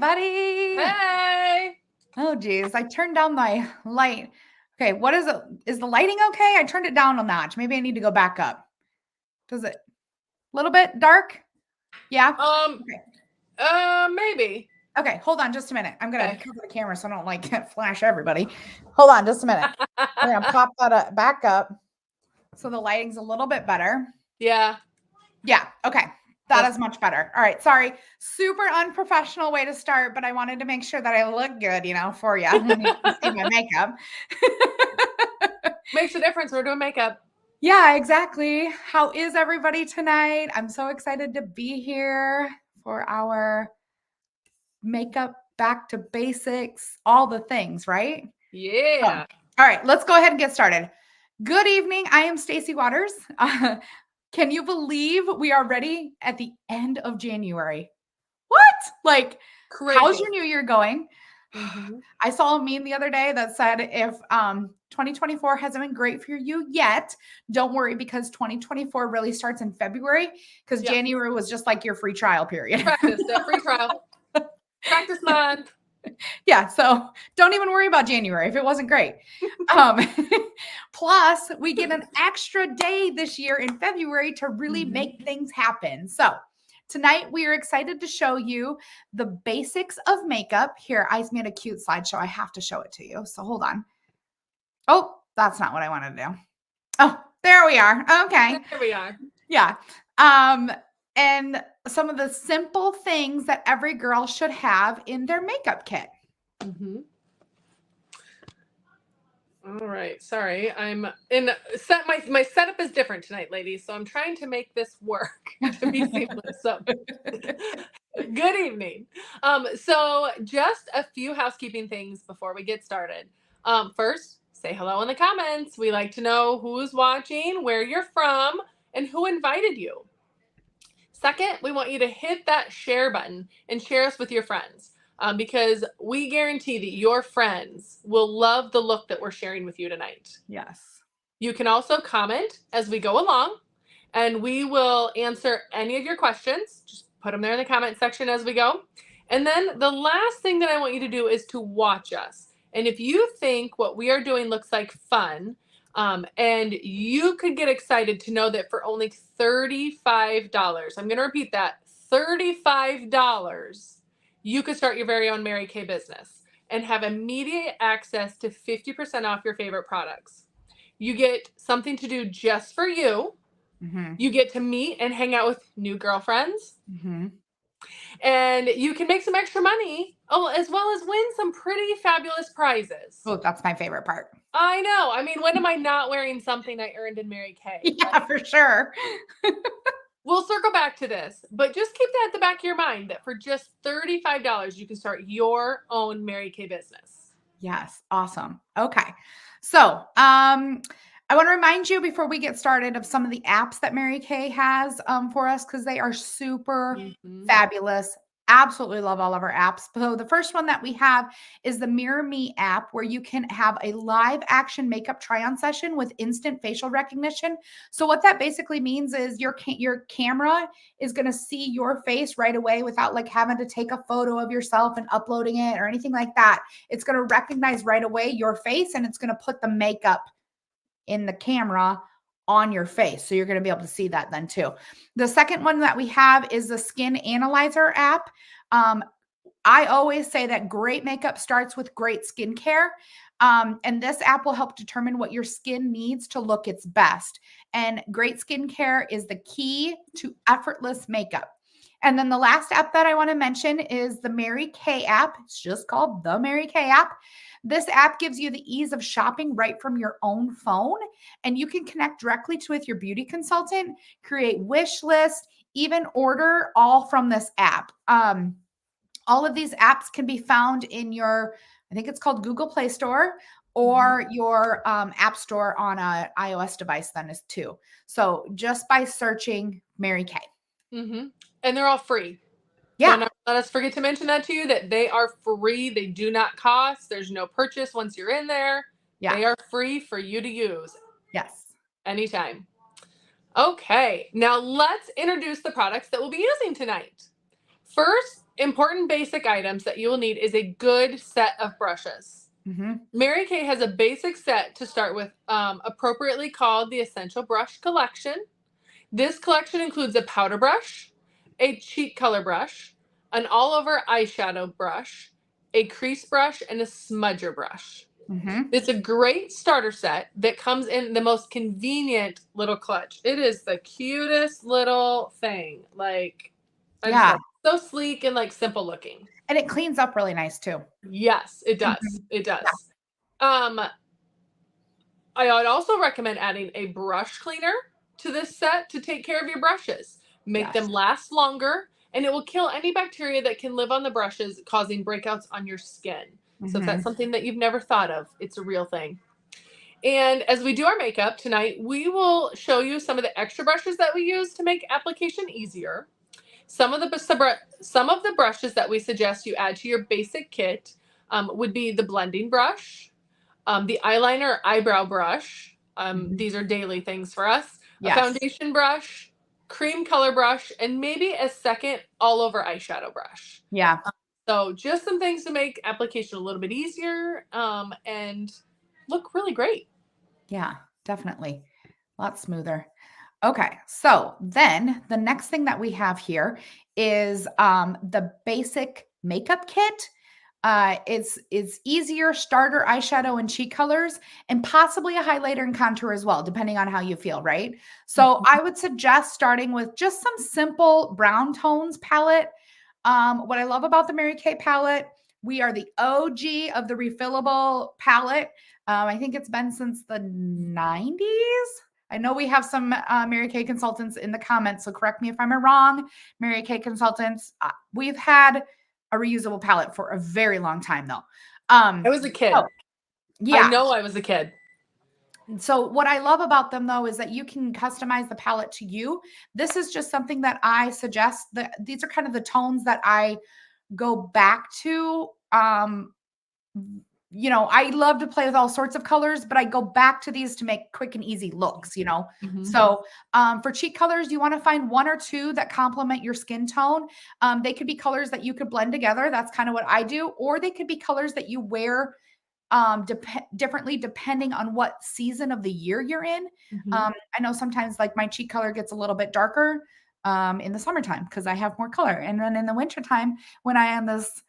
everybody. Hey. Oh, geez. I turned down my light. Okay, what is it? Is the lighting okay? I turned it down a notch. Maybe I need to go back up. Does it a little bit dark? Yeah. Maybe. Okay, hold on just a minute. I'm gonna Okay. cover the camera so I don't flash everybody. Hold on just a minute. We're gonna pop that back up so the lighting's a little bit better. Yeah. Yeah. Okay. That is much better. All right. Sorry. Super unprofessional way to start, but I wanted to make sure that I look good, for you. You see my makeup. Makes a difference. We're doing makeup. Yeah, exactly. How is everybody tonight? I'm so excited to be here for our makeup back to basics, all the things, right? Yeah. All right. Let's go ahead and get started. Good evening. I am Stacy Waters. Can you believe we are already at the end of January? What? Crazy. How's your new year going? Mm-hmm. I saw a meme the other day that said if 2024 hasn't been great for you yet, don't worry because 2024 really starts in February because January was just like your free trial period. Practice, free trial. Practice month. Yeah, so don't even worry about January if it wasn't great. Plus, we get an extra day this year in February to really make things happen. So tonight, we are excited to show you the basics of makeup. Here, I made a cute slideshow. I have to show it to you. So hold on. Oh, that's not what I wanted to do. Oh, there we are. Okay. There we are. Yeah. And some of the simple things that every girl should have in their makeup kit. Mm-hmm. All right. Sorry. I'm my setup is different tonight, ladies. So I'm trying to make this work to be seamless. So good evening. So just a few housekeeping things before we get started. First, say hello in the comments. We like to know who's watching, where you're from, and who invited you. Second, we want you to hit that share button and share us with your friends. Because we guarantee that your friends will love the look that we're sharing with you tonight. Yes. You can also comment as we go along, and we will answer any of your questions. Just put them there in the comment section as we go. And then the last thing that I want you to do is to watch us. And if you think what we are doing looks like fun, and you could get excited to know that for only $35, I'm going to repeat that, $35, you could start your very own Mary Kay business and have immediate access to 50% off your favorite products. You get something to do just for you. Mm-hmm. You get to meet and hang out with new girlfriends. Mm-hmm. And you can make some extra money, as well as win some pretty fabulous prizes. Oh, that's my favorite part. I know. I mean, when am I not wearing something I earned in Mary Kay? Yeah, for sure. We'll circle back to this, but just keep that at the back of your mind that for just $35, you can start your own Mary Kay business. Yes. Awesome. Okay. So, I want to remind you before we get started of some of the apps that Mary Kay has for us because they are super fabulous. Absolutely love all of our apps. So the first one that we have is the Mirror Me app where you can have a live action makeup try on session with instant facial recognition. So what that basically means is your camera is going to see your face right away without having to take a photo of yourself and uploading it or anything like that. It's going to recognize right away your face and it's going to put the makeup in the camera on your face. So you're going to be able to see that then too. The second one that we have is the Skin Analyzer app. I always say that great makeup starts with great skincare. And this app will help determine what your skin needs to look its best. And great skincare is the key to effortless makeup. And then the last app that I want to mention is the Mary Kay app. It's just called the Mary Kay app. This app gives you the ease of shopping right from your own phone, and you can connect directly with your beauty consultant, create wish lists, even order all from this app. All of these apps can be found in your, I think it's called Google Play Store or your App Store on an iOS device then is too. So just by searching Mary Kay. And they're all free. Yeah. Don't let us forget to mention that to you, that they are free. They do not cost. There's no purchase once you're in there. Yeah. They are free for you to use. Yes. Anytime. Okay. Now let's introduce the products that we'll be using tonight. First important basic items that you will need is a good set of brushes. Mary Kay has a basic set to start with, appropriately called the Essential Brush Collection. This collection includes a powder brush, a cheek color brush, an all-over eyeshadow brush, a crease brush, and a smudger brush. It's a great starter set that comes in the most convenient little clutch. It is the cutest little thing. Like, I just love it. So sleek and like simple looking. And it cleans up really nice too. Yes, it does. It does. I would also recommend adding a brush cleaner to this set to take care of your brushes. Make them last longer, and it will kill any bacteria that can live on the brushes, causing breakouts on your skin. So if that's something that you've never thought of, it's a real thing. And as we do our makeup tonight, we will show you some of the extra brushes that we use to make application easier. Some of the brushes that we suggest you add to your basic kit would be the blending brush, the eyeliner or eyebrow brush. These are daily things for us. A foundation brush, cream color brush, and maybe a second all-over eyeshadow brush. So just some things to make application a little bit easier and look really great. Yeah, definitely. A lot smoother. Okay, so then the next thing that we have here is the basic makeup kit. It's easier starter eyeshadow and cheek colors, and possibly a highlighter and contour as well, depending on how you feel, right? So I would suggest starting with just some simple brown tones palette. What I love about the Mary Kay palette, we are the OG of the refillable palette. I think it's been since the 90s. I know we have some Mary Kay consultants in the comments, so correct me if I'm wrong. Mary Kay consultants, we've had a reusable palette for a very long time, though. I was a kid. I know I was a kid. So what I love about them, though, is that you can customize the palette to you. This is just something that I suggest. That these are kind of the tones that I go back to. You know, I love to play with all sorts of colors, but I go back to these to make quick and easy looks, you know? So for cheek colors, you want to find one or two that complement your skin tone. They could be colors that you could blend together. That's kind of what I do. Or they could be colors that you wear differently depending on what season of the year you're in. I know sometimes like my cheek color gets a little bit darker in the summertime because I have more color. And then in the wintertime, when I am this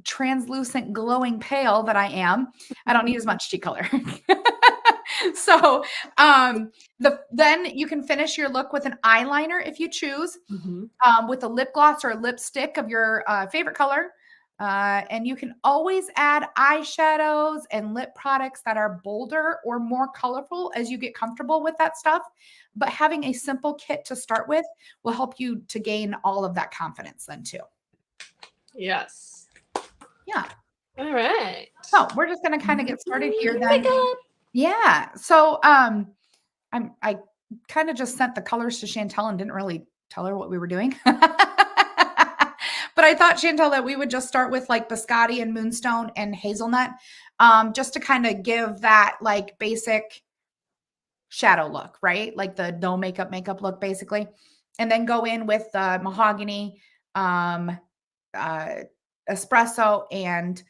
translucent glowing pale that I am, I don't need as much cheek color. So then you can finish your look with an eyeliner if you choose, with a lip gloss or a lipstick of your favorite color. And you can always add eyeshadows and lip products that are bolder or more colorful as you get comfortable with that stuff. But having a simple kit to start with will help you to gain all of that confidence then too. Yes. Yeah. All right. So we're just going to kind of get started here then. Yeah. So I kind of just sent the colors to Chantel and didn't really tell her what we were doing. But I thought, Chantel, that we would just start with like biscotti and moonstone and hazelnut, just to kind of give that like basic shadow look, right? Like the no makeup look basically. And then go in with the mahogany, espresso, and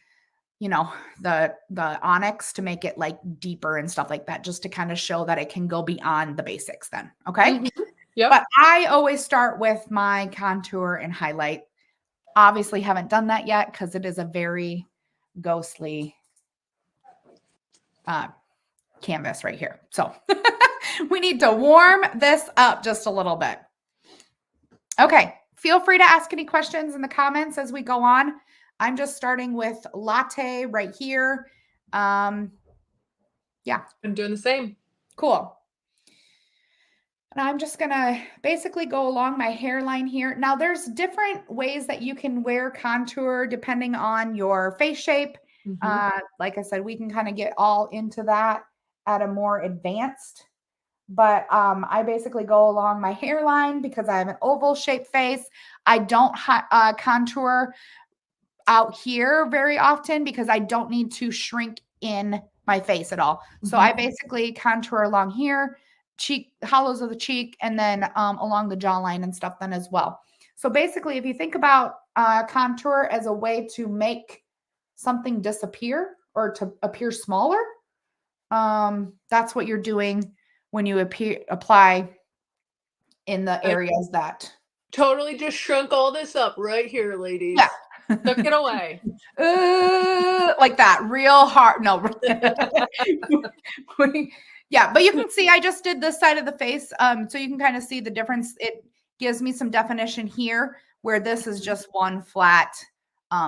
you know, the onyx to make it like deeper and stuff like that, just to kind of show that it can go beyond the basics then. Okay. Yep. But I always start with my contour and highlight. Obviously haven't done that yet because it is a very ghostly canvas right here. So we need to warm this up just a little bit. Okay. Feel free to ask any questions in the comments as we go on. I'm just starting with latte right here. Yeah. I'm doing the same. Cool. And I'm just going to basically go along my hairline here. Now, there's different ways that you can wear contour depending on your face shape. Like I said, we can kind of get all into that at a more advanced. But I basically go along my hairline because I have an oval shaped face. I don't contour out here very often because I don't need to shrink in my face at all. So I basically contour along here, cheek, hollows of the cheek, and then along the jawline and stuff then as well. So basically, if you think about contour as a way to make something disappear or to appear smaller. That's what you're doing when you apply in the I areas that. totally just shrunk all this up right here, ladies. Yeah. Took it away. Like that, real hard. No. Yeah, but you can see I just did this side of the face, so you can kind of see the difference. It gives me some definition here, where this is just one flat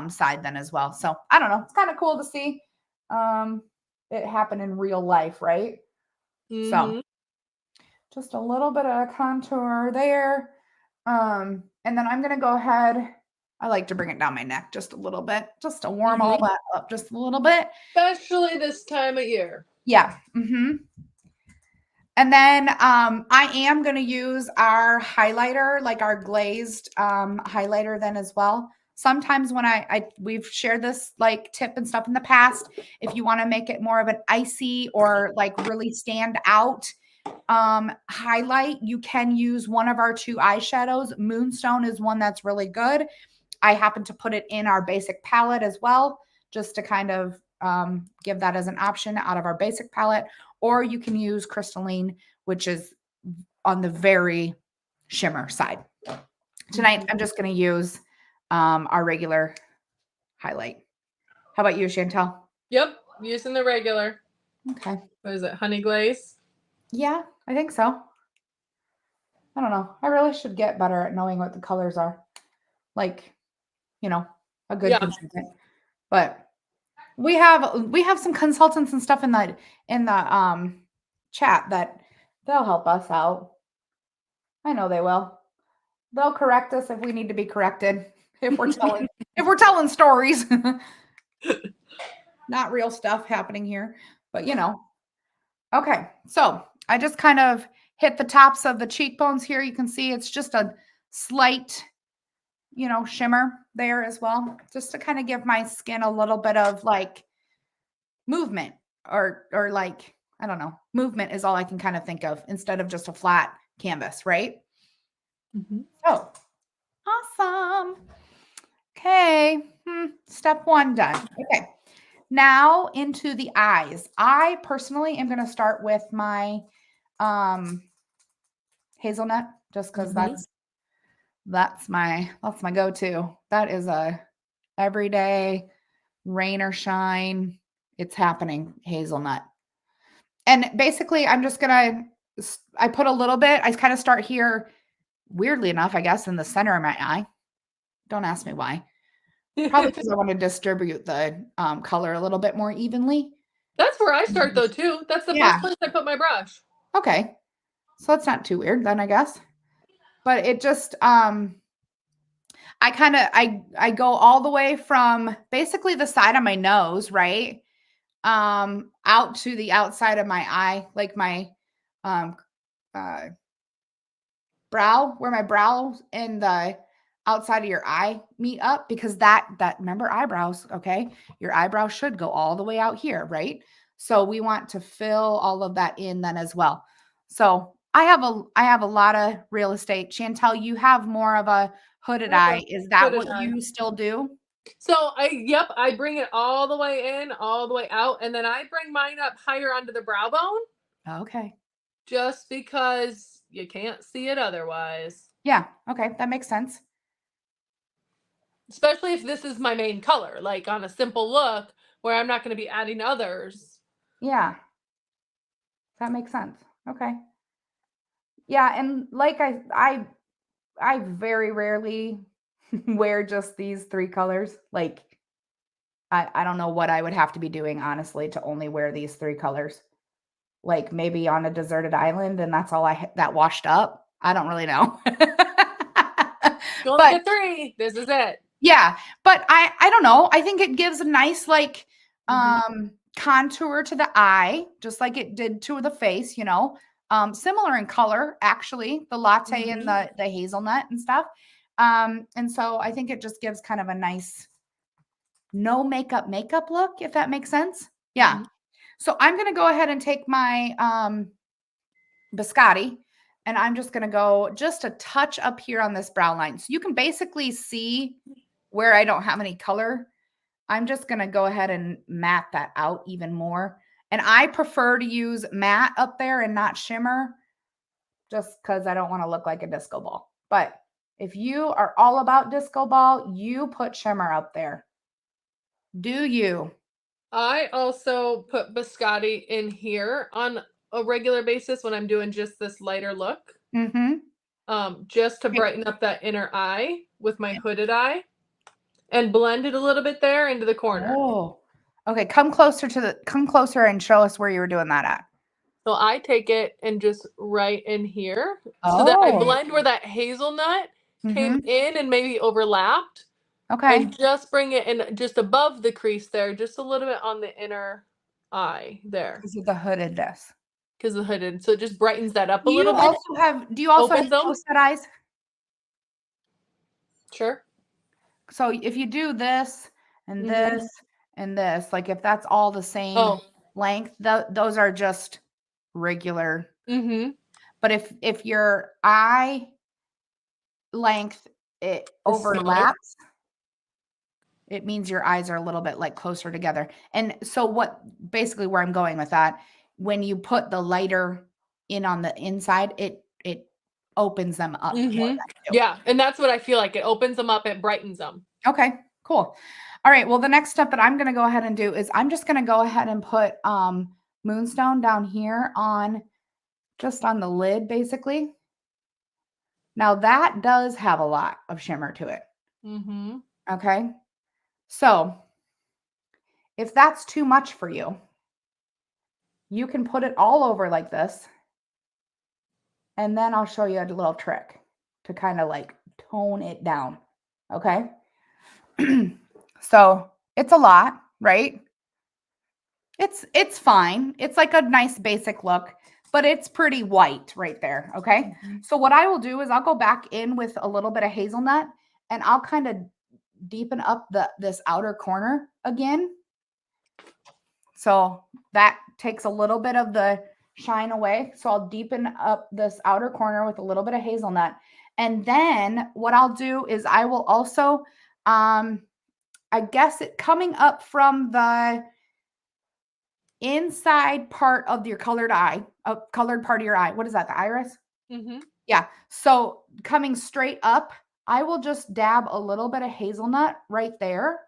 side then as well. So I don't know. It's kind of cool to see it happen in real life, right? So just a little bit of contour there. And then I'm gonna go ahead. I like to bring it down my neck just a little bit, just to warm all that up just a little bit. Especially this time of year. Yeah. And then I am going to use our highlighter, like our glazed highlighter then as well. Sometimes when we've shared this like tip and stuff in the past, if you want to make it more of an icy or like really stand out highlight, you can use one of our two eyeshadows. Moonstone is one that's really good. I happen to put it in our basic palette as well, just to kind of give that as an option out of our basic palette. Or you can use Crystalline, which is on the very shimmer side. Tonight, I'm just going to use our regular highlight. How about you, Chantel? Yep, using the regular. Okay. What is it, honey glaze? Yeah, I think so. I don't know. I really should get better at knowing what the colors are. Like, a good consultant. But we have some consultants and stuff in the chat that they'll help us out. I know they will. They'll correct us if we need to be corrected. If we're telling stories. Not real stuff happening here, but Okay, so I just kind of hit the tops of the cheekbones here. You can see it's just a slight, shimmer there as well, just to kind of give my skin a little bit of like movement or like, I don't know, movement is all I can kind of think of instead of just a flat canvas, right? Oh, awesome. Okay, step one done. Okay. Now into the eyes. I personally am going to start with my hazelnut just because that's my go-to. That is a everyday rain or shine. It's happening hazelnut. And basically I put a little bit. I kind of start here, weirdly enough, I guess, in the center of my eye. Don't ask me why. Probably because I want to distribute the color a little bit more evenly. That's where I start though too. That's the first place I put my brush. Okay. So that's not too weird then, I guess. But it just I go all the way from basically the side of my nose, right? Out to the outside of my eye, like my brow, where my brow and the outside of your eye meet up, because that remember eyebrows, okay? Your eyebrow should go all the way out here, right? So we want to fill all of that in then as well. So I have a lot of real estate. Chantel, you have more of a hooded eye. Is that what you still do? So I bring it all the way in, all the way out, and then I bring mine up higher onto the brow bone. Okay. Just because you can't see it otherwise. Yeah. Okay. That makes sense. Especially if this is my main color, like on a simple look where I'm not going to be adding others. Yeah. That makes sense. Okay. Yeah, and like I very rarely wear just these three colors. Like I don't know what I would have to be doing honestly to only wear these three colors. Like maybe on a deserted island and that's all that washed up. I don't really know. You only get three. This is it. Yeah, but I don't know. I think it gives a nice like contour to the eye, just like it did to the face, similar in color, actually, the latte and the hazelnut and stuff. And so I think it just gives kind of a nice no makeup look, if that makes sense. Yeah. So I'm going to go ahead and take my biscotti and I'm just going to go just a touch up here on this brow line. So you can basically see where I don't have any color, I'm just going to go ahead and matte that out even more. And I prefer to use matte up there and not shimmer just because I don't want to look like a disco ball. But if you are all about disco ball, you put shimmer up there. Do you? I also put biscotti in here on a regular basis when I'm doing just this lighter look. Just to brighten up that inner eye with my hooded eye and blend it a little bit there into the corner. Oh, okay. Come closer and show us where you were doing that at. So I take it and just right in here so that I blend where that hazelnut came in and maybe overlapped. Okay. And just bring it in just above the crease there, just a little bit on the inner eye there. Because of the hoodedness. Because of the hooded. So it just brightens that up a little bit. Do you also have them? close set eyes? Sure. So if you do this and this and this, like if that's all the same length, those are just regular. But if your eye length it overlaps, it means your eyes are a little bit like closer together. And so basically where I'm going with that, when you put the lighter in on the inside, it opens them up. Yeah, and that's what I feel like. It opens them up, it brightens them. Okay, cool. All right, well, the next step that I'm going to go ahead and do is I'm just going to go ahead and put Moonstone down here just on the lid, basically. Now, that does have a lot of shimmer to it. Okay, so if that's too much for you, you can put it all over like this. And then I'll show you a little trick to kind of like tone it down. Okay. So it's a lot, right? It's fine. It's like a nice basic look, but it's pretty white right there. Okay. So what I will do is I'll go back in with a little bit of hazelnut and I'll kind of deepen up this outer corner again. So that takes a little bit of the shine away. So I'll deepen up this outer corner with a little bit of hazelnut. And then what I'll do is I will also, I guess it coming up from the inside part of your colored part of your eye. What is that? The iris? Yeah. So coming straight up, I will just dab a little bit of hazelnut right there.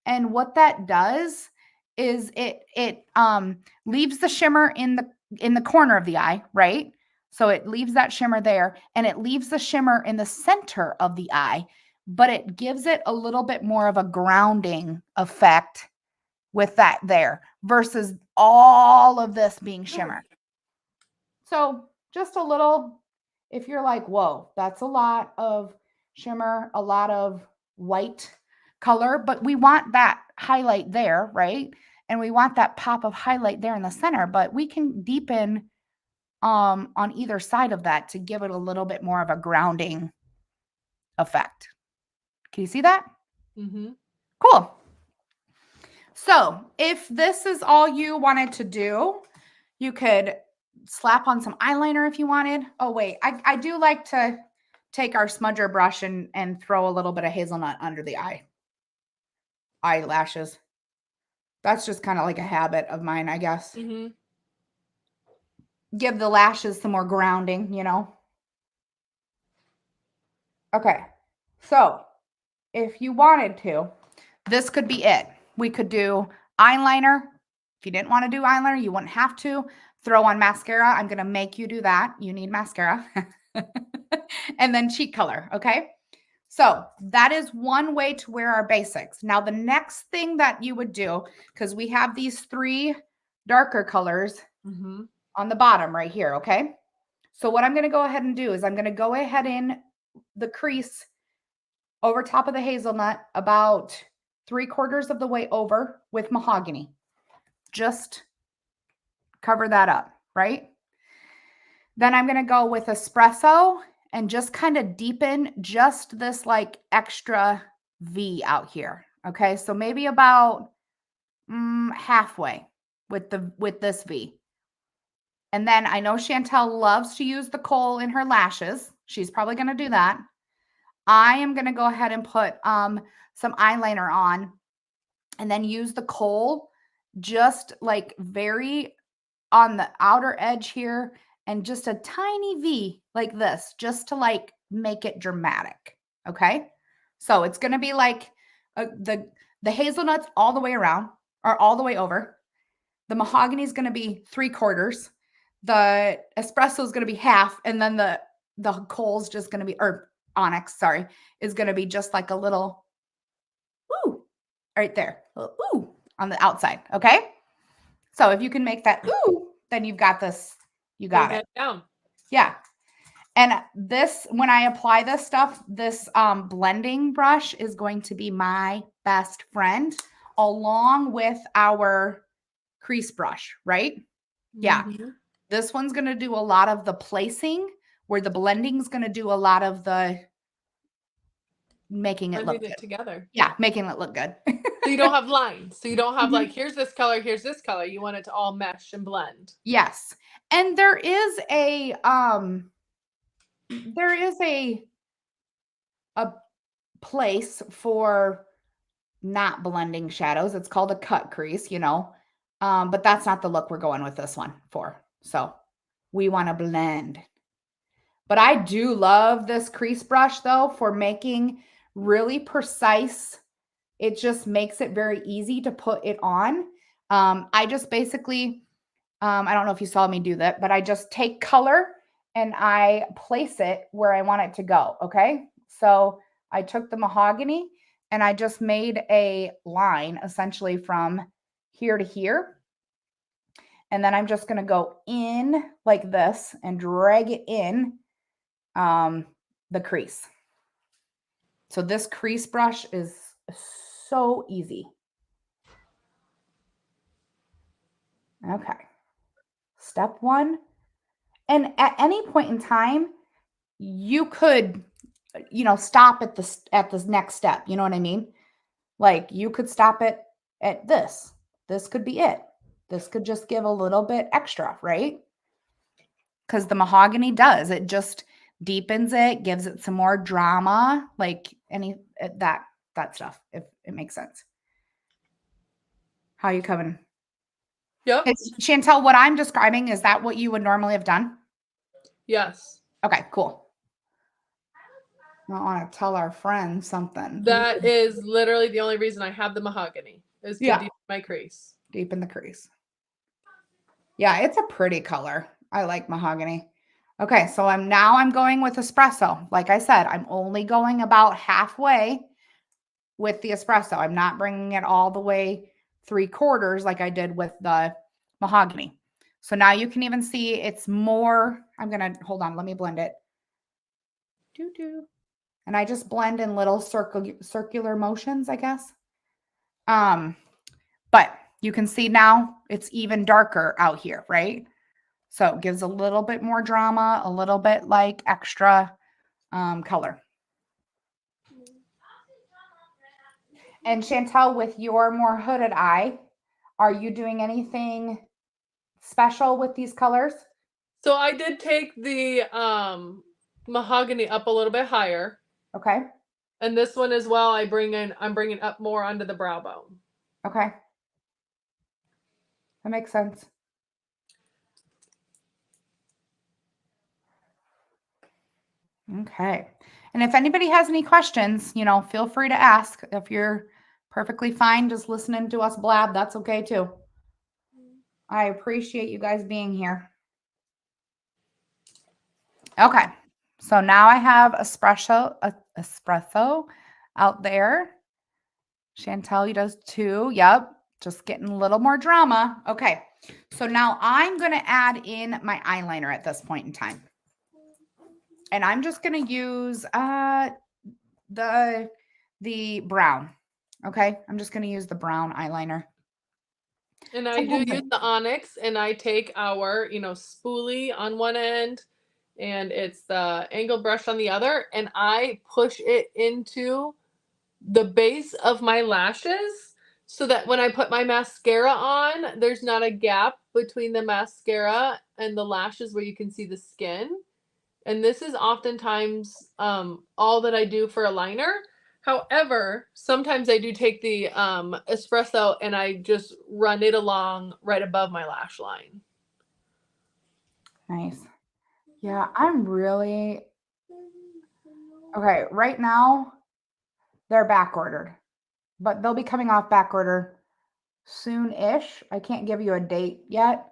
And what that does is it leaves the shimmer in the corner of the eye, right? So it leaves that shimmer there and it leaves the shimmer in the center of the eye, but it gives it a little bit more of a grounding effect with that there versus all of this being shimmer. So just a little, if you're like, whoa, that's a lot of shimmer, a lot of white color, but we want that highlight there, right? And we want that pop of highlight there in the center, but we can deepen on either side of that to give it a little bit more of a grounding effect. Can you see that? Cool. So if this is all you wanted to do, you could slap on some eyeliner if you wanted. Oh, wait, I do like to take our smudger brush and throw a little bit of hazelnut under the eyelashes. That's just kind of like a habit of mine, I guess. Give the lashes some more grounding, you know? Okay, so if you wanted to, this could be it. We could do eyeliner. If you didn't want to do eyeliner, you wouldn't have to. Throw on mascara. I'm going to make you do that. You need mascara. And then cheek color, okay? So that is one way to wear our basics. Now, the next thing that you would do, because we have these 3 darker colors on the bottom right here, okay? So what I'm going to go ahead and do is I'm going to go ahead in the crease over top of the hazelnut about 3/4 of the way over with mahogany. Just cover that up, right? Then I'm going to go with espresso and just kind of deepen just this like extra V out here. Okay, so maybe about halfway with this V. And then I know Chantel loves to use the kohl in her lashes. She's probably going to do that. I am going to go ahead and put some eyeliner on, and then use the kohl just like very on the outer edge here and just a tiny V like this, just to like make it dramatic. Okay. So it's going to be like the hazelnuts all the way around or all the way over. The mahogany is going to be 3/4. The espresso is going to be half. And then the kohl's just going to be, or onyx, sorry, is going to be just like a little, ooh, right there. Ooh, on the outside. Okay. So if you can make that ooh, then you've got this. You got it. Down. Yeah. And this, when I apply this stuff, this blending brush is going to be my best friend along with our crease brush, right? Yeah. This one's going to do a lot of the placing, where the blending is going to do a lot of the making it look good. Together. Yeah, making it look good. So you don't have lines. So you don't have like, here's this color, here's this color. You want it to all mesh and blend. Yes. And there is a place for not blending shadows. It's called a cut crease, but that's not the look we're going with this one for. So we want to blend. But I do love this crease brush though for making really precise. It just makes it very easy to put it on. I just basically, I don't know if you saw me do that, but I just take color and I place it where I want it to go. Okay. So I took the mahogany and I just made a line essentially from here to here. And then I'm just going to go in like this and drag it in the crease. So this crease brush is so easy. Okay. Step one. And at any point in time, you could, stop at this next step. You know what I mean? Like you could stop it at this. This could be it. This could just give a little bit extra, right? Because the mahogany does. It just deepens it, gives it some more drama, like that stuff, if it makes sense. How are you coming? Yep. Chantel, what I'm describing, is that what you would normally have done? Yes. Okay, cool. I don't want to tell our friends something. That is literally the only reason I have the mahogany, is to deepen my crease. Deepen the crease. Yeah, it's a pretty color. I like mahogany. Okay, so I'm going with espresso. Like I said, I'm only going about halfway with the espresso. I'm not bringing it all the way 3/4 like I did with the mahogany. So now you can even see it's more. I'm going to, hold on, let me blend it. And I just blend in little circular motions, I guess. But you can see now it's even darker out here, right? So it gives a little bit more drama, a little bit like extra color. And Chantel, with your more hooded eye, are you doing anything special with these colors? So I did take the mahogany up a little bit higher. Okay. And this one as well, I'm bringing up more onto the brow bone. Okay. That makes sense. Okay. And if anybody has any questions, feel free to ask. If you're perfectly fine just listening to us blab, that's okay too. I appreciate you guys being here. Okay. So now I have espresso out there. Chantel does too. Yep. Just getting a little more drama. Okay. So now I'm going to add in my eyeliner at this point in time. And I'm just going to use the brown. Okay. I'm just going to use the brown eyeliner. And I do use the onyx, and I take our, spoolie on one end, and it's the angled brush on the other, and I push it into the base of my lashes so that when I put my mascara on, there's not a gap between the mascara and the lashes where you can see the skin. And this is oftentimes all that I do for a liner. However, sometimes I do take the espresso and I just run it along right above my lash line. Nice. Yeah, I'm really okay. Right now, they're back ordered, but they'll be coming off back order soon-ish. I can't give you a date yet,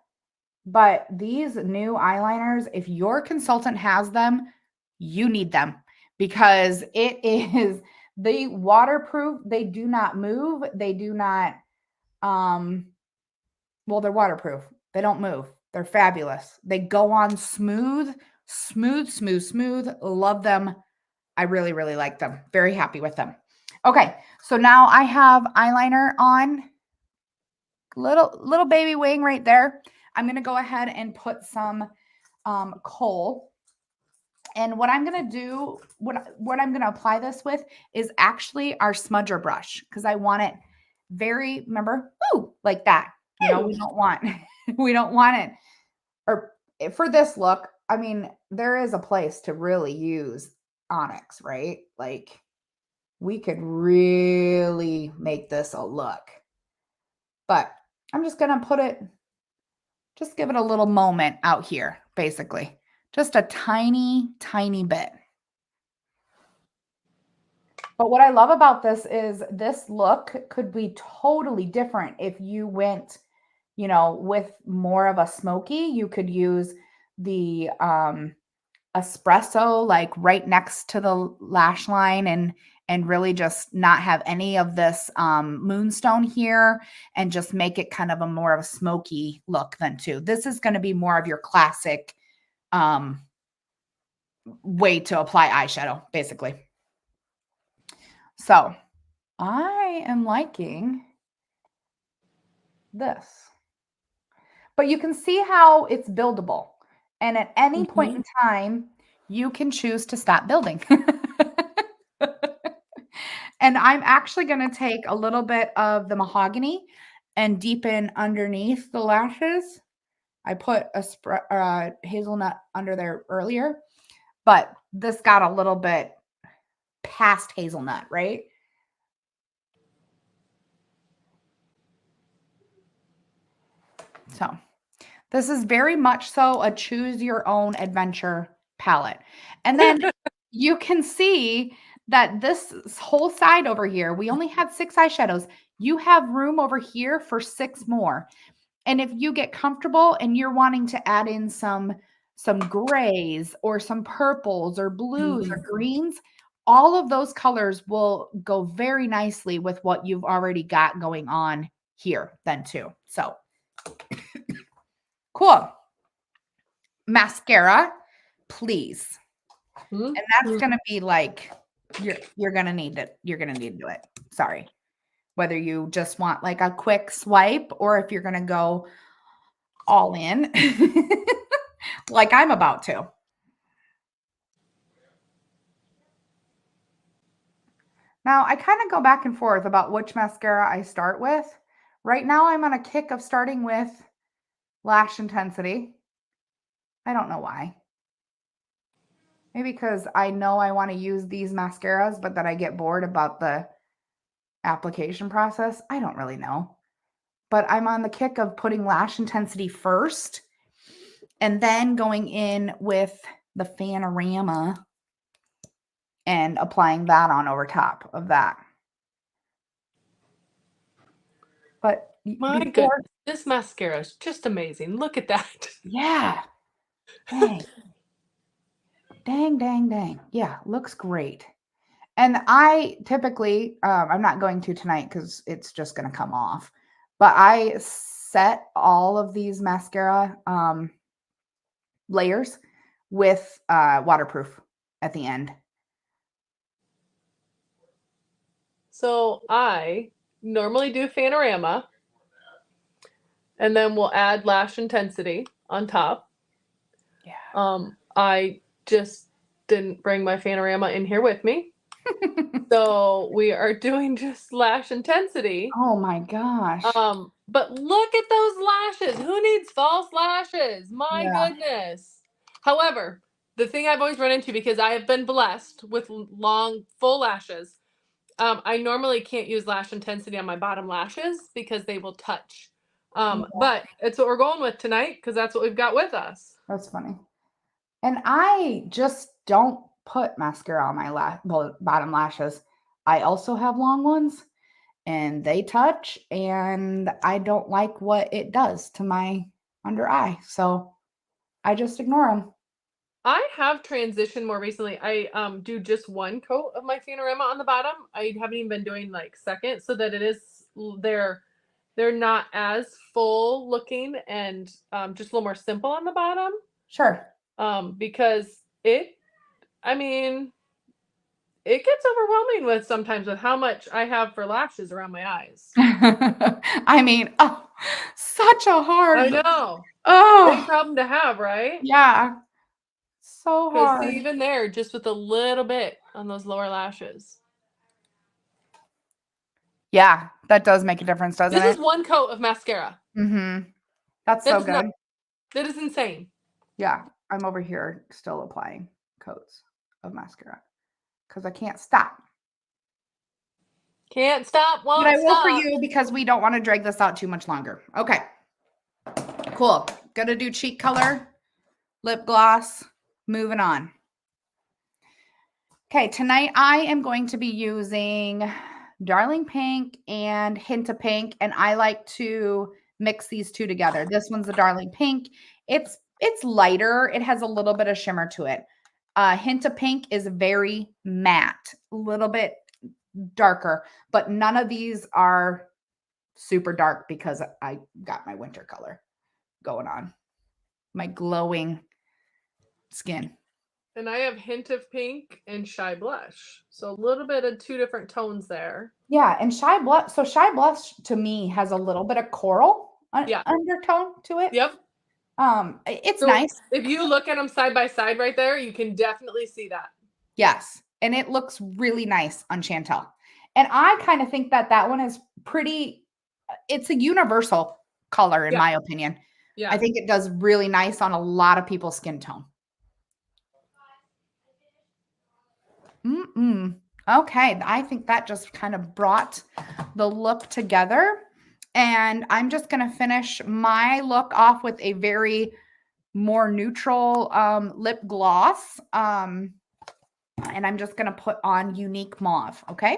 but these new eyeliners, if your consultant has them, you need them because it is the waterproof. They do not move. They do not, um, well, they're waterproof. They don't move. They're fabulous. They go on smooth, smooth, smooth, smooth. Love them. I really, really like them. Very happy with them. Okay, so now I have eyeliner on. Little baby wing right there. I'm going to go ahead and put some kohl. And what I'm going to do, what I'm going to apply this with is actually our smudger brush because I want it very, remember, ooh, like that. You know, we don't want we don't want it or for this look. I mean, there is a place to really use onyx, right? Like we could really make this a look. But I'm just going to put it, just give it a little moment out here, basically. Just a tiny, tiny bit. But what I love about this is this look could be totally different if you went, you know, with more of a smoky. You could use the espresso like right next to the lash line and really just not have any of this moonstone here and just make it kind of a more of a smoky look than too. This is going to be more of your classic way to apply eyeshadow, basically. So I am liking this. But you can see how it's buildable. And at any point in time, you can choose to stop building. And I'm actually going to take a little bit of the mahogany and deepen underneath the lashes. I put a hazelnut under there earlier, but this got a little bit past hazelnut, right? So this is very much so a choose your own adventure palette. And then you can see that this whole side over here, we only had 6 eyeshadows. You have room over here for 6 more. And if you get comfortable and you're wanting to add in some grays or some purples or blues or greens, all of those colors will go very nicely with what you've already got going on here then too. So cool. Mascara, please. And that's going to be like you're going to need it. You're going to need to do it. Sorry. Whether you just want like a quick swipe or if you're going to go all in like I'm about to. Now, I kind of go back and forth about which mascara I start with. Right now, I'm on a kick of starting with Lash Intensity. I don't know why. Maybe because I know I want to use these mascaras, but then I get bored about the application process. I don't really know. But I'm on the kick of putting Lash Intensity first and then going in with the Fanorama and applying that on over top of that. But My goodness, this mascara is just amazing. Look at that. Yeah. Dang. Dang. Yeah, looks great. And I typically, I'm not going to tonight because it's just going to come off. But I set all of these mascara layers with waterproof at the end. So I normally do Fanorama. And then we'll add Lash Intensity on top. Yeah. I just didn't bring my Fanorama in here with me. So we are doing just Lash Intensity. Oh my gosh. But look at those lashes. Who needs false lashes? My goodness. However, the thing I've always run into, because I have been blessed with long, full lashes, I normally can't use lash intensity on my bottom lashes because they will touch. Yeah, But it's what we're going with tonight because that's what we've got with us. that's funny. And I just don't put mascara on my bottom lashes. I also have long ones and they touch, and I don't like what it does to my under eye. So I just ignore them. I have transitioned more recently. I do just one coat of my Panorama on the bottom. I haven't even been doing like second, so that it is they're not as full looking and just a little more simple on the bottom. Sure. Because I mean, it gets overwhelming with sometimes with how much I have for lashes around my eyes. I mean, oh, such a hard. I know. Big Oh, problem to have, right? yeah. So Because see, hard. even there, just with a little bit on those lower lashes. Yeah, that does make a difference, doesn't This it? is one coat of mascara. Mm-hmm. That's That so is not. good. That is insane. Yeah, I'm over here still applying coats of mascara because I can't stop. Can't stop, But won't I will for stop. you because we don't want to drag this out too much longer. Okay, cool. Gonna do cheek color, lip gloss, moving on. Okay, tonight I am going to be using Darling Pink and Hint of Pink, and I like to mix these two together. This one's the Darling Pink. It's lighter. It has a little bit of shimmer to it. Hint of Pink is very matte, a little bit darker, but none of these are super dark because I got my winter color going on, my glowing skin. And I have Hint of Pink and Shy Blush. So a little bit of two different tones there. Yeah, and Shy Blush. So Shy Blush to me has a little bit of coral Yeah. undertone to it. Yep. It's So nice. if you look at them side by side right there, you can definitely see that. Yes, and it looks really nice on Chantel. And I kind of think that that one is pretty. It's a universal color in Yeah. my opinion. Yeah. I think it does really nice on a lot of people's skin tone. Okay, I think that just kind of brought the look together. And I'm just going to finish my look off with a very more neutral lip gloss. And I'm just going to put on Unique Mauve, okay?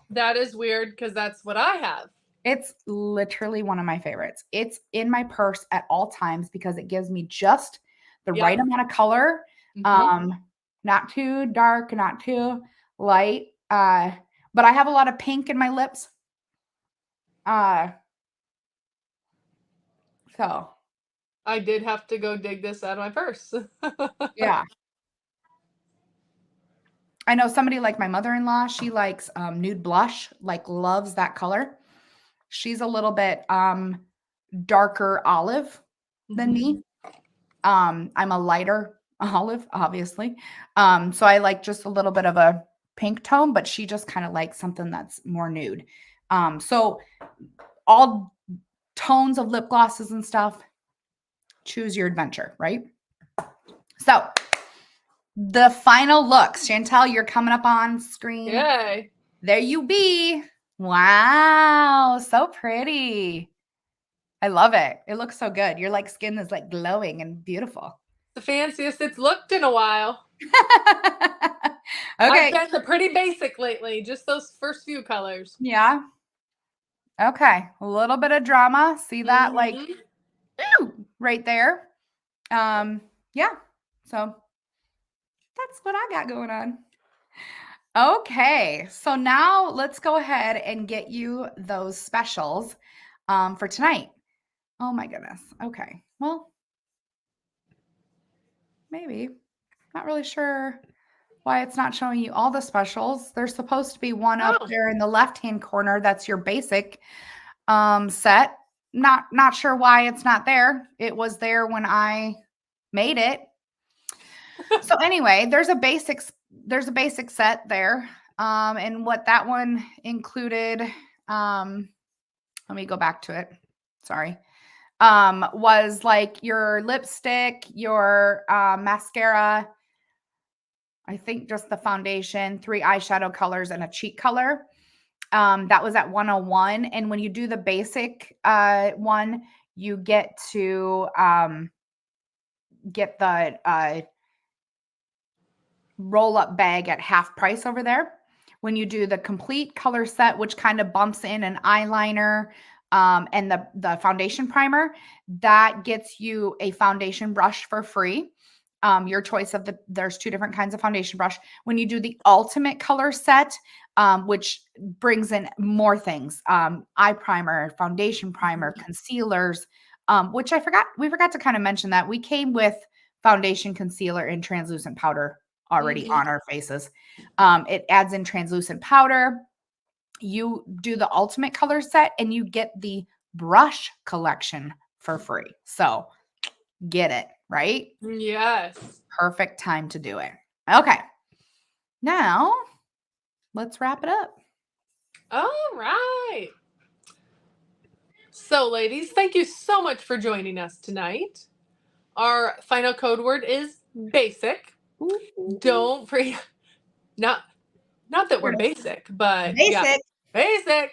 That is weird because that's what I have. It's literally one of my favorites. It's in my purse at all times because it gives me just the right amount of color. Not too dark, not too light. But I have a lot of pink in my lips. So I did have to go dig this out of my purse. yeah. I know somebody like my mother-in-law, she likes nude blush, like loves that color. She's a little bit darker olive than me. I'm a lighter olive, obviously. So I like just a little bit of a pink tone, but she just kind of likes something that's more nude. So all tones of lip glosses and stuff, choose your adventure, right? So the final looks. Chantel, you're coming up on screen. Yay. There you be. Wow, so pretty. I love it. It looks so good. Your like skin is like glowing and beautiful. The fanciest it's looked in a while. Okay. I've been pretty basic lately, just those first few colors. Yeah. Okay. A little bit of drama. See that like right there. Yeah. So that's what I got going on. Okay. So now let's go ahead and get you those specials for tonight. Oh my goodness. Okay. Well, maybe. Not really sure why it's not showing you all the specials. There's supposed to be one up there in the left-hand corner. That's your basic set. Not sure why it's not there. It was there when I made it. So anyway, there's a basic set there. And what that one included, let me go back to it. Sorry. Was like your lipstick, your mascara. I think just the foundation, 3 eyeshadow colors, and a cheek color. That was at 101. And when you do the basic one, you get to get the roll up bag at half price over there. When you do the complete color set, which kind of bumps in an eyeliner and the foundation primer, that gets you a foundation brush for free. Your choice of there's 2 different kinds of foundation brush. When you do the ultimate color set, which brings in more things, eye primer, foundation primer, concealers, which we forgot to kind of mention that we came with foundation, concealer, and translucent powder already on our faces. It adds in translucent powder. You do the ultimate color set and you get the brush collection for free. So get it, right? Yes. Perfect time to do it. Okay. Now let's wrap it up. All right. So, ladies, thank you so much for joining us tonight. Our final code word is basic. Don't forget, not that we're basic, but Basic. Yeah, basic.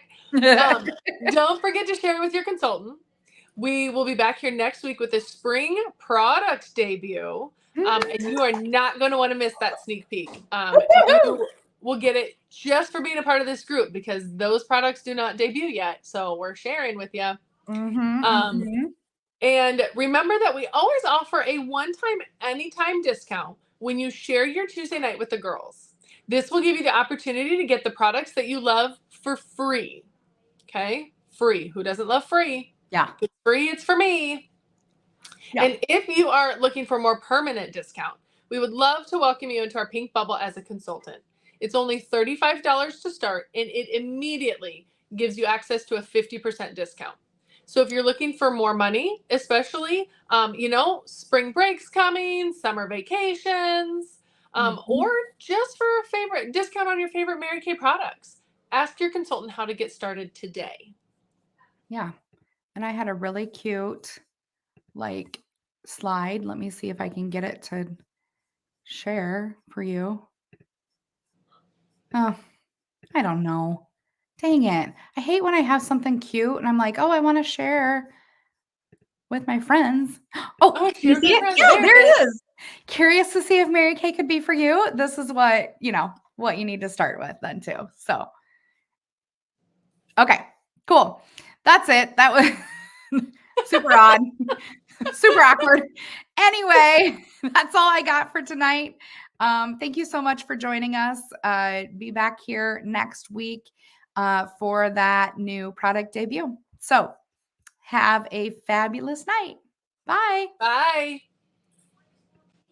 Don't forget to share it with your consultant. We will be back here next week with a spring product debut. And you are not going to want to miss that sneak peek. You will get it just for being a part of this group because those products do not debut yet. So we're sharing with you. And remember that we always offer a one-time, anytime discount when you share your Tuesday night with the girls. This will give you the opportunity to get the products that you love for free. Okay? Free. Who doesn't love free? Yeah. It's free, it's for me. Yeah. And if you are looking for more permanent discount, we would love to welcome you into our pink bubble as a consultant. It's only $35 to start, and it immediately gives you access to a 50% discount. So if you're looking for more money, especially, spring break's coming, summer vacations, or just for a favorite discount on your favorite Mary Kay products, ask your consultant how to get started today. Yeah. And I had a really cute slide. Let me see if I can get it to share for you. Oh, I don't know. Dang it. I hate when I have something cute and I'm like, oh, I want to share with my friends. Oh, can you see it? Yeah, there it is. Curious to see if Mary Kay could be for you. This is what you need to start with then too. So, okay, cool. That's it. That was super odd, super awkward. Anyway, that's all I got for tonight. Thank you so much for joining us. Be back here next week for that new product debut. So have a fabulous night. Bye. Bye.